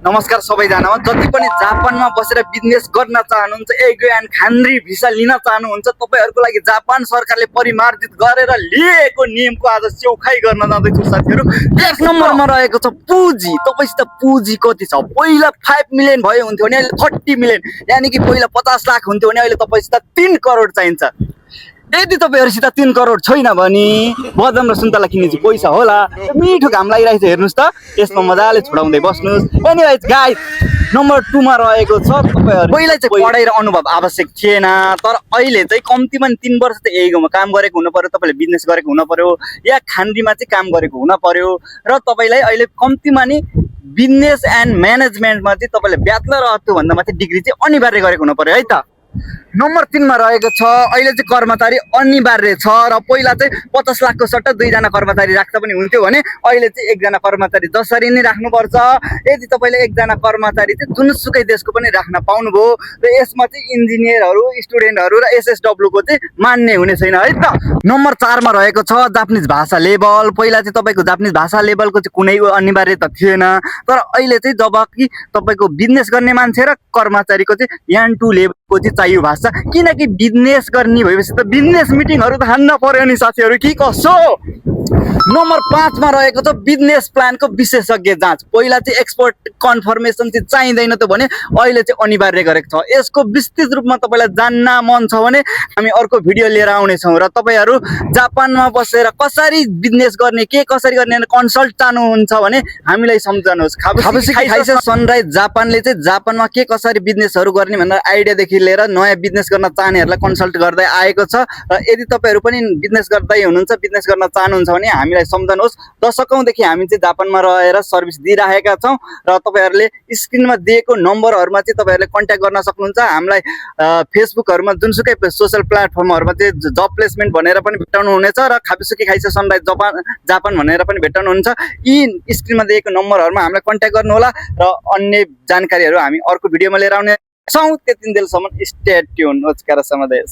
नमस्कार सबैजनामा जति पनि जापानमा बसेर बिजनेस गर्न चाहनुहुन्छ एग्री खान्ड्री भिसा लिन चाहनुहुन्छ तपाईहरुको लागि जापान सरकारले परिमार्जित गरेर लिएको नियमको आज चौखाइ गर्न जाँदैछु साथीहरु। एक नम्बरमा रहेको छ पुँजी। तपाईसित पुँजी कति छ? पहिला 5 मिलियन भयो हुन्थ्यो भने अहिले 30 मिलियन, यानी कि पहिला 50 लाख हुन्थ्यो भने अहिले तपाईसित 3 करोड चाहिन्छ। यदि तपाईहरुसित 3 करोड छैन भने बदाम र सुन्तला किन्ने चाहिँ पैसा होला। मिठो घाम लागिरहेछ हेर्नुस् त, यसमा मजाले छोडाउँदै बस्नुस्। एनीवेज गाइस, नम्बर 2 मा रहेको छ तपाईहरु पहिला चाहिँ पढाइ र अनुभव आवश्यक थिएन, तर अहिले चाहिँ कम्तीमा 3 वर्ष चाहिँ यही गाउँमा काम गरेको हुनु पर्यो, तपाईले बिजनेस गरेको हुनु पर्यो या खान्डीमा चाहिँ काम गरेको हुनु पर्यो र तपाईलाई अहिले कम्तीमा नि बिजनेस एन्ड म्यानेजमेन्टमा चाहिँ तपाईले ब्याचलर अथवा त्यो भन्दा माथि डिग्री चाहिँ अनिवार्य गरेको हुनु पर्यो है त। नम्बर 3 मा रहेको छ अहिले चाहिँ कर्मचारी अनिवार्य छ र पहिला चाहिँ 50 लाखको सट्टा 2 जना कर्मचारी राख्दा पनि हुन्थ्यो भने अहिले चाहिँ 1 जना कर्मचारी जसरी नै राख्नुपर्छ। यदि तपाईले 1 जना कर्मचारी चाहिँ जुनसुकै देशको पनि राख्न पाउनुभयो र यसमा चाहिँ इन्जिनियरहरु, स्टुडेन्टहरु र एसएसडब्ल्यू को चाहिँ मान्ने हुने छैन है त। नम्बर 4 मा रहेको छ जापानिज भाषा लेभल। पहिला चाहिँ तपाईको जापानिज भाषा लेभलको चाहिँ कुनै अनिवार्यता थिएन, तर अहिले चाहिँ जब कि तपाईको बिजनेस गर्ने मान्छे र कर्मचारीको चाहिँ N2 लेभलको चाहिँ चाहियो भाषा, किनकि बिजनेस गर्ने भएपछि त बिजनेस मिटिङहरु त हान्न पर्यो नि साथीहरु, के कसो। नम्बर 5 मा रहेको छ बिजनेस प्लानको विशेषज्ञ जाँच। पहिला चाहिँ एक्सपोर्ट कन्फर्मेसन चाहिँ चाहिँदैन त भने अहिले चाहिँ अनिवार्य गरेको छ। यसको विस्तृत रूपमा तपाईलाई जान्न मन छ भने हामी अर्को भिडियो लिएर आउने छौं र तपाईहरु जापानमा बसेर कसरी बिजनेस गर्ने, के कसरी गर्ने कन्सल्ट चाहनुहुन्छ भने हामीलाई सम्झनुहोस्। खाबुसी खाइसे सनराइज जापानले चाहिँ जापानमा के कसरी बिजनेसहरु गर्ने भनेर आइडिया देखि लिएर नयाँ बिजनेस गर्न चाहनेहरुलाई कन्सल्ट गर्दै आएको छ र यदि तपाईहरु पनि बिजनेस गर्दै हुनुहुन्छ, बिजनेस गर्न चाहनुहुन्छ भने हामीलाई सम्झनुहोस्। दशकौंदेखि हामी चाहिँ जापानमा रहेर सर्भिस दिइराखेका छौं र तपाईहरुले स्क्रिनमा दिएको नम्बरहरुमा चाहिँ तपाईहरुले कन्ट्याक्ट गर्न सक्नुहुन्छ। हामीलाई फेसबुकहरुमा जुनसुकै सोशल प्लेटफर्महरुमा चाहिँ जब प्लेसमेन्ट भनेर पनि भेटाउनु हुनेछ र खाबुसी खाइसे सनराइज जापान भनेर पनि भेटाउनु हुन्छ। यी स्क्रिनमा दिएको नम्बरहरुमा हामीलाई कन्ट्याक्ट गर्नु होला र अन्य जानकारीहरु हामी अर्को भिडियोमा लिएर आउने छौं। त्यतिन्जेलसम्म स्टे ट्युन। नमस्कार समादेश।